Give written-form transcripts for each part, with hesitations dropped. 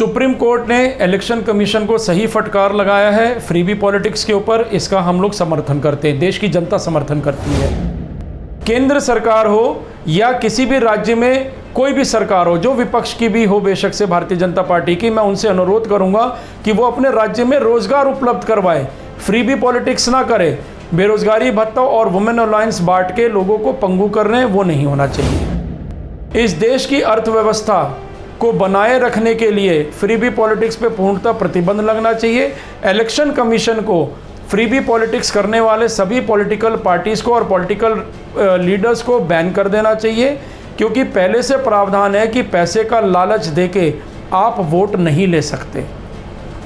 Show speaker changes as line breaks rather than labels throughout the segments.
Supreme court ने election commission को सही फटकार लगाया है फ्रीबी पॉलिटिक्स के ऊपर। इसका हम लोग समर्थन करते हैं, देश की जनता समर्थन करती है। केंद्र सरकार हो या किसी भी राज्य में कोई भी सरकार हो, जो विपक्ष की भी हो बेशक से भारतीय जनता पार्टी की, मैं उनसे अनुरोध करूंगा कि वो अपने राज्य में रोजगार उपलब्ध करवाए, फ्रीबी पॉलिटिक्स ना करे। बेरोजगारी भत्ता और वुमेन अलायंस बांट के लोगों को पंगु कर रहे हैं, वो नहीं होना चाहिए। इस देश की अर्थव्यवस्था को बनाए रखने के लिए फ्रीबी पॉलिटिक्स पे पूर्णतः प्रतिबंध लगना चाहिए। इलेक्शन कमीशन को फ्रीबी पॉलिटिक्स करने वाले सभी पॉलिटिकल पार्टीज़ को और पॉलिटिकल लीडर्स को बैन कर देना चाहिए, क्योंकि पहले से प्रावधान है कि पैसे का लालच देके आप वोट नहीं ले सकते,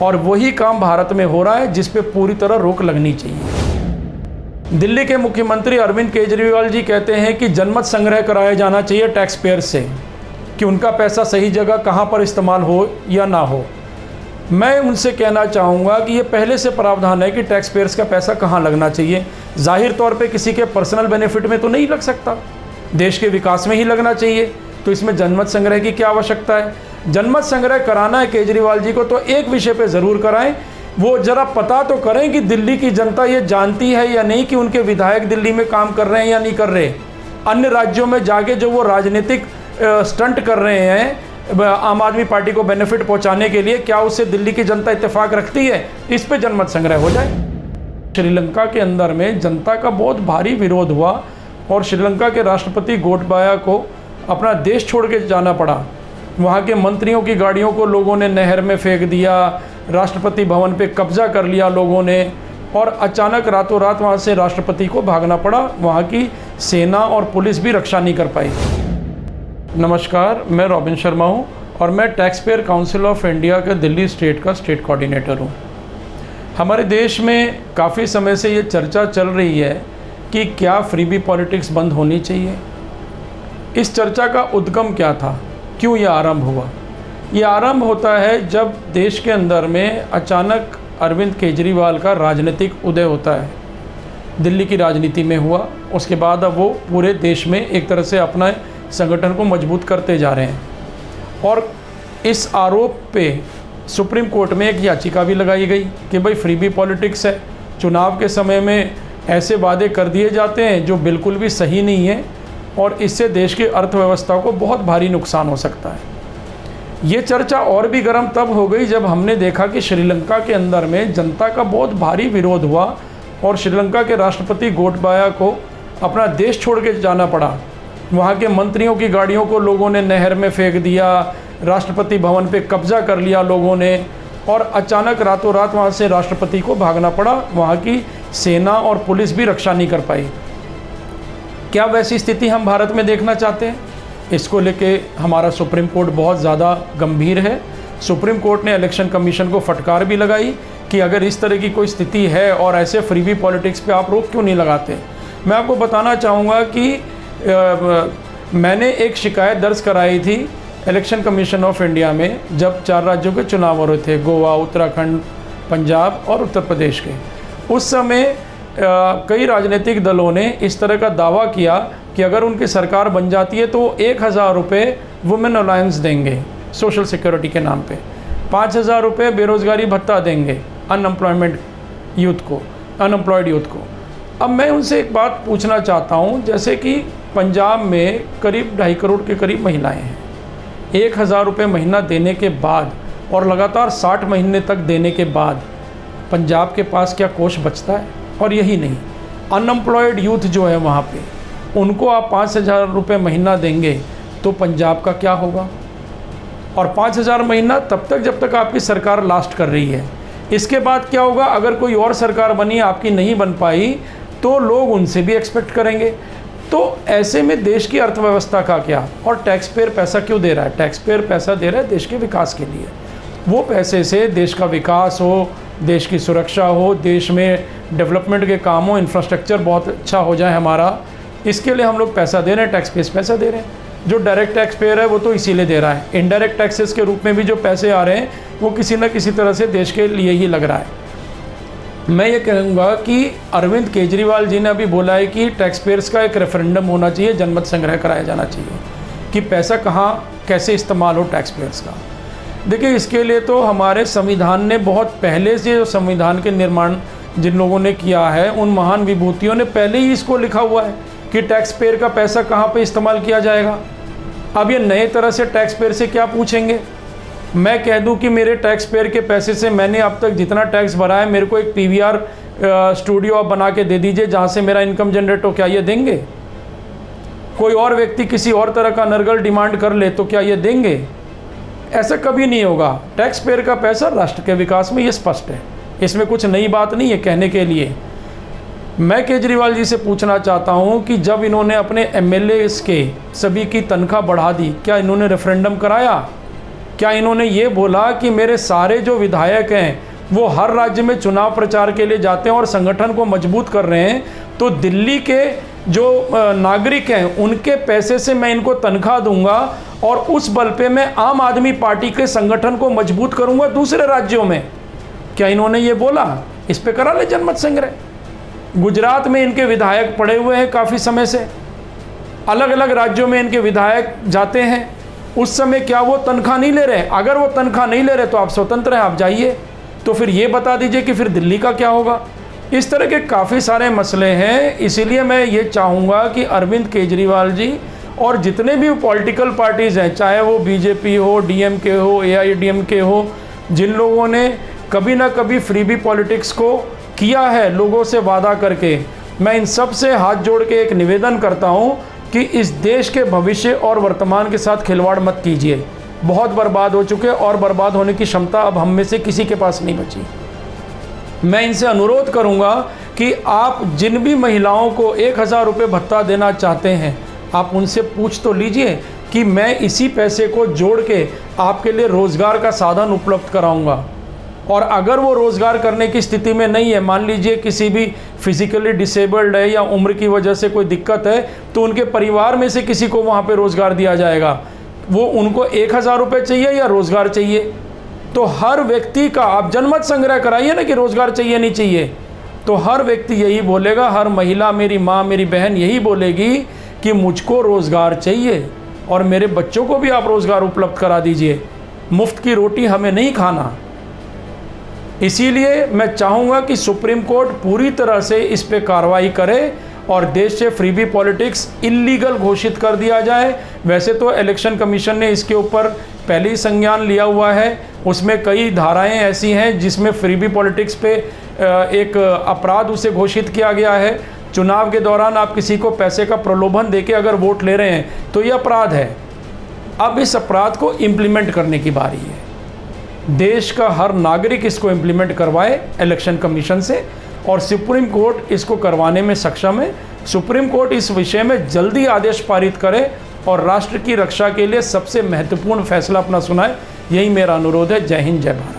और वही काम भारत में हो रहा है जिस पे पूरी तरह रोक लगनी चाहिए। दिल्ली के मुख्यमंत्री अरविंद केजरीवाल जी कहते हैं कि जनमत संग्रह कराया जाना चाहिए टैक्स पेयर से, कि उनका पैसा सही जगह कहाँ पर इस्तेमाल हो या ना हो। मैं उनसे कहना चाहूँगा कि ये पहले से प्रावधान है कि टैक्स पेयर्स का पैसा कहाँ लगना चाहिए। जाहिर तौर पे किसी के पर्सनल बेनिफिट में तो नहीं लग सकता, देश के विकास में ही लगना चाहिए। तो इसमें जनमत संग्रह की क्या आवश्यकता है? जनमत संग्रह कराना है केजरीवाल जी को तो एक विषय पे ज़रूर कराएं, वो ज़रा पता तो करें कि दिल्ली की जनता ये जानती है या नहीं कि उनके विधायक दिल्ली में काम कर रहे हैं या नहीं कर रहे। अन्य राज्यों में जाके जो वो राजनीतिक स्टंट कर रहे हैं आम आदमी पार्टी को बेनिफिट पहुंचाने के लिए, क्या उससे दिल्ली की जनता इत्तेफाक रखती है? इस पे जनमत संग्रह हो जाए। श्रीलंका के अंदर में जनता का बहुत भारी विरोध हुआ और श्रीलंका के राष्ट्रपति गोटबाया को अपना देश छोड़ के जाना पड़ा। वहाँ के मंत्रियों की गाड़ियों को लोगों ने नहर में फेंक दिया, राष्ट्रपति भवन पे कब्जा कर लिया लोगों ने, और अचानक रातों रात वहाँ से राष्ट्रपति को भागना पड़ा। वहाँ की सेना और पुलिस भी रक्षा नहीं कर पाई। नमस्कार, मैं रॉबिन शर्मा हूँ और मैं tax payer council of India के दिल्ली स्टेट का स्टेट कोऑर्डिनेटर हूँ। हमारे देश में काफ़ी समय से ये चर्चा चल रही है कि क्या फ्रीबी पॉलिटिक्स बंद होनी चाहिए। इस चर्चा का उद्गम क्या था, क्यों ये आरंभ हुआ? ये आरंभ होता है जब देश के अंदर में अचानक अरविंद केजरीवाल का राजनीतिक उदय होता है। दिल्ली की राजनीति में हुआ, उसके बाद अब वो पूरे देश में एक तरह से अपना संगठन को मजबूत करते जा रहे हैं। और इस आरोप पे सुप्रीम कोर्ट में एक याचिका भी लगाई गई कि भाई फ्रीबी पॉलिटिक्स है, चुनाव के समय में ऐसे वादे कर दिए जाते हैं जो बिल्कुल भी सही नहीं है, और इससे देश की अर्थव्यवस्था को बहुत भारी नुकसान हो सकता है। ये चर्चा और भी गर्म तब हो गई जब हमने देखा कि श्रीलंका के अंदर में जनता का बहुत भारी विरोध हुआ और श्रीलंका के राष्ट्रपति गोटबाया को अपना देश छोड़ के जाना पड़ा। वहाँ के मंत्रियों की गाड़ियों को लोगों ने नहर में फेंक दिया, राष्ट्रपति भवन पे कब्जा कर लिया लोगों ने, और अचानक रातों रात वहाँ से राष्ट्रपति को भागना पड़ा। वहाँ की सेना और पुलिस भी रक्षा नहीं कर पाई। क्या वैसी स्थिति हम भारत में देखना चाहते हैं? इसको लेके हमारा सुप्रीम कोर्ट बहुत ज़्यादा गंभीर है। सुप्रीम कोर्ट ने इलेक्शन कमीशन को फटकार भी लगाई कि अगर इस तरह की कोई स्थिति है और ऐसे फ्रीबी पॉलिटिक्स पे आप रोक क्यों नहीं लगाते। मैं आपको बताना चाहूँगा कि मैंने एक शिकायत दर्ज कराई थी इलेक्शन कमीशन ऑफ इंडिया में जब 4 राज्यों के चुनाव हो रहे थे, गोवा, उत्तराखंड, पंजाब और उत्तर प्रदेश के। उस समय कई राजनीतिक दलों ने इस तरह का दावा किया कि अगर उनकी सरकार बन जाती है तो 1000 रुपये वुमेन अलायंस देंगे सोशल सिक्योरिटी के नाम पे, 5000 रुपये बेरोज़गारी भत्ता देंगे अनएम्प्लॉयड यूथ को। अब मैं उनसे एक बात पूछना चाहता हूं, जैसे कि पंजाब में करीब 2.5 करोड़ के करीब महिलाएं हैं। 1000 रुपये महीना देने के बाद और लगातार 60 महीने तक देने के बाद पंजाब के पास क्या कोष बचता है? और यही नहीं, अनएम्प्लॉयड यूथ जो है वहाँ पे, उनको आप 5000 रुपये महीना देंगे तो पंजाब का क्या होगा? और 5000 महीना तब तक जब तक आपकी सरकार लास्ट कर रही है। इसके बाद क्या होगा? अगर कोई और सरकार बनी, आपकी नहीं बन पाई, तो लोग उनसे भी एक्सपेक्ट करेंगे। तो ऐसे में देश की अर्थव्यवस्था का क्या? और टैक्स पेयर पैसा क्यों दे रहा है? टैक्स पेयर पैसा दे रहा है देश के विकास के लिए। वो पैसे से देश का विकास हो, देश की सुरक्षा हो, देश में डेवलपमेंट के काम हो, इंफ्रास्ट्रक्चर बहुत अच्छा हो जाए हमारा, इसके लिए हम लोग पैसा दे रहे हैं, टैक्स पेयर पैसा दे रहे हैं। जो डायरेक्ट टैक्स पेयर है वो तो इसीलिए दे रहा है। इनडायरेक्ट टैक्सेस के रूप में भी जो पैसे आ रहे हैं वो किसी न किसी तरह से देश के लिए ही लग रहा है। मैं ये कहूँगा कि अरविंद केजरीवाल जी ने अभी बोला है कि टैक्स पेयर्स का एक रेफरेंडम होना चाहिए, जनमत संग्रह कराया जाना चाहिए कि पैसा कहाँ कैसे इस्तेमाल हो टैक्स पेयर्स का। देखिए, इसके लिए तो हमारे संविधान ने बहुत पहले से, जो संविधान के निर्माण जिन लोगों ने किया है, उन महान विभूतियों ने पहले ही इसको लिखा हुआ है कि टैक्स पेयर का पैसा कहाँ पे इस्तेमाल किया जाएगा। अब ये नए तरह से टैक्स पेयर से क्या पूछेंगे? मैं कह दूं कि मेरे टैक्स पेयर के पैसे से मैंने अब तक जितना टैक्स भरा है, मेरे को एक PVR स्टूडियो आप बना के दे दीजिए जहाँ से मेरा इनकम जनरेट हो, क्या ये देंगे? कोई और व्यक्ति किसी और तरह का अनर्गल डिमांड कर ले तो क्या ये देंगे? ऐसा कभी नहीं होगा। टैक्स पेयर का पैसा राष्ट्र के विकास में, ये स्पष्ट है, इसमें कुछ नई बात नहीं है कहने के लिए। मैं केजरीवाल जी से पूछना चाहता हूं कि जब इन्होंने अपने MLAs के सभी की तनख्वाह बढ़ा दी, क्या इन्होंने रेफरेंडम कराया? क्या इन्होंने ये बोला कि मेरे सारे जो विधायक हैं वो हर राज्य में चुनाव प्रचार के लिए जाते हैं और संगठन को मजबूत कर रहे हैं, तो दिल्ली के जो नागरिक हैं उनके पैसे से मैं इनको तनख्वाह दूंगा और उस बल पे मैं आम आदमी पार्टी के संगठन को मजबूत करूंगा दूसरे राज्यों में? क्या इन्होंने ये बोला? इस पे करा ले जनमत संग्रह। गुजरात में इनके विधायक पड़े हुए हैं काफ़ी समय से, अलग अलग राज्यों में इनके विधायक जाते हैं, उस समय क्या वो तनख्वाह नहीं ले रहे? अगर वो तनख्वाह नहीं ले रहे तो आप स्वतंत्र हैं, आप जाइए। तो फिर ये बता दीजिए कि फिर दिल्ली का क्या होगा? इस तरह के काफ़ी सारे मसले हैं। इसीलिए मैं ये चाहूँगा कि अरविंद केजरीवाल जी और जितने भी पॉलिटिकल पार्टीज़ हैं, चाहे वो BJP हो, DMK हो, AIADMK हो, जिन लोगों ने कभी ना कभी फ्रीबी पॉलिटिक्स को किया है लोगों से वादा करके, मैं इन सब से हाथ जोड़ के एक निवेदन करता हूँ कि इस देश के भविष्य और वर्तमान के साथ खिलवाड़ मत कीजिए। बहुत बर्बाद हो चुके और बर्बाद होने की क्षमता अब हम में से किसी के पास नहीं बची। मैं इनसे अनुरोध करूंगा कि आप जिन भी महिलाओं को 1000 रुपये भत्ता देना चाहते हैं, आप उनसे पूछ तो लीजिए कि मैं इसी पैसे को जोड़ के आपके लिए रोज़गार का साधन उपलब्ध कराऊंगा। और अगर वो रोज़गार करने की स्थिति में नहीं है, मान लीजिए किसी भी फिजिकली डिसेबल्ड है या उम्र की वजह से कोई दिक्कत है, तो उनके परिवार में से किसी को वहाँ पे रोज़गार दिया जाएगा। वो उनको 1000 रुपये चाहिए या रोज़गार चाहिए, तो हर व्यक्ति का आप जनमत संग्रह कराइए ना कि रोज़गार चाहिए नहीं चाहिए, तो हर व्यक्ति यही बोलेगा, हर महिला, मेरी माँ, मेरी बहन यही बोलेगी कि मुझको रोज़गार चाहिए और मेरे बच्चों को भी आप रोज़गार उपलब्ध करा दीजिए, मुफ्त की रोटी हमें नहीं खाना। इसीलिए मैं चाहूँगा कि सुप्रीम कोर्ट पूरी तरह से इस पे कार्रवाई करे और देश से फ्रीबी पॉलिटिक्स इल्लीगल घोषित कर दिया जाए। वैसे तो इलेक्शन कमीशन ने इसके ऊपर पहले ही संज्ञान लिया हुआ है, उसमें कई धाराएं ऐसी हैं जिसमें फ्रीबी पॉलिटिक्स पे एक अपराध उसे घोषित किया गया है। चुनाव के दौरान आप किसी को पैसे का प्रलोभन देके अगर वोट ले रहे हैं तो ये अपराध है। अब इस अपराध को इम्प्लीमेंट करने की बारी है। देश का हर नागरिक इसको इम्प्लीमेंट करवाए इलेक्शन कमीशन से, और सुप्रीम कोर्ट इसको करवाने में सक्षम है। सुप्रीम कोर्ट इस विषय में जल्दी आदेश पारित करे और राष्ट्र की रक्षा के लिए सबसे महत्वपूर्ण फैसला अपना सुनाए, यही मेरा अनुरोध है। जय हिंद, जय भारत।